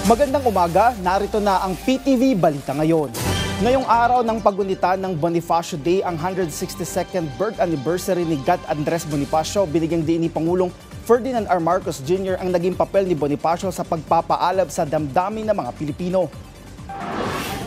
Magandang umaga, narito na ang PTV Balita Ngayon. Ngayong araw ng pagunita ng Bonifacio Day, ang 162nd birth anniversary ni God Andres Bonifacio, binigyang diin ni Pangulong Ferdinand R. Marcos Jr. ang naging papel ni Bonifacio sa pagpapaalab sa damdamin ng mga Pilipino.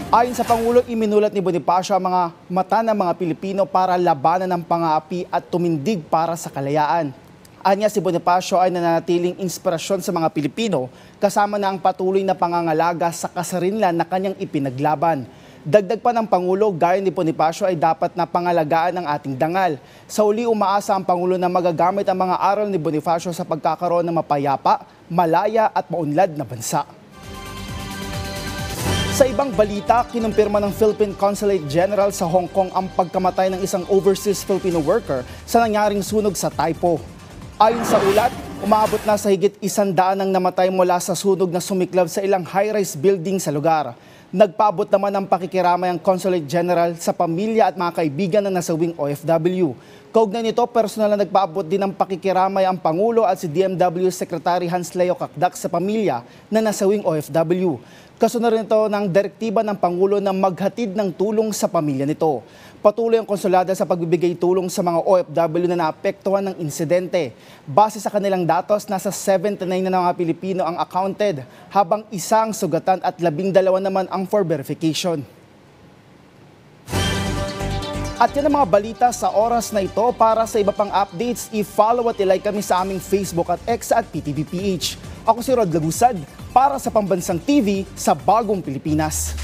Ayon sa Pangulo, iminulat ni Bonifacio ang mga mata ng mga Pilipino para labanan ng pang-aapi at tumindig para sa kalayaan. Anya, si Bonifacio ay nananatiling inspirasyon sa mga Pilipino kasama na ang patuloy na pangangalaga sa kasarinlan na kanyang ipinaglaban. Dagdag pa ng Pangulo, gaya ni Bonifacio ay dapat na pangalagaan ng ating dangal. Sa uli, umaasa ang Pangulo na magagamit ang mga aral ni Bonifacio sa pagkakaroon ng mapayapa, malaya at maunlad na bansa. Sa ibang balita, kinumpirma ng Philippine Consulate General sa Hong Kong ang pagkamatay ng isang overseas Filipino worker sa nangyaring sunog sa Taipo. Ayon sa ulat, umaabot na sa higit 100 ang namatay mula sa sunog na sumiklab sa ilang high-rise building sa lugar. Nagpaabot naman ng pakikiramay ang Consulate General sa pamilya at mga kaibigan ng nasawing OFW. Kaugnay nito, personal na nagpaabot din ng pakikiramay ang Pangulo at si DMW Secretary Hans Leo Kakdak sa pamilya na nasawing OFW. Kasunod rin ito ng direktiba ng Pangulo na maghatid ng tulong sa pamilya nito. Patuloy ang konsulada sa pagbibigay tulong sa mga OFW na naapektuhan ng insidente. Base sa kanilang datos, nasa 79 na mga Pilipino ang accounted, habang isang sugatan at 12 naman ang for verification. At yan ang mga balita sa oras na ito. Para sa iba pang updates, i-follow at i-like kami sa aming Facebook at X at PTVPH. Ako si Rod Lagusad para sa Pambansang TV sa Bagong Pilipinas.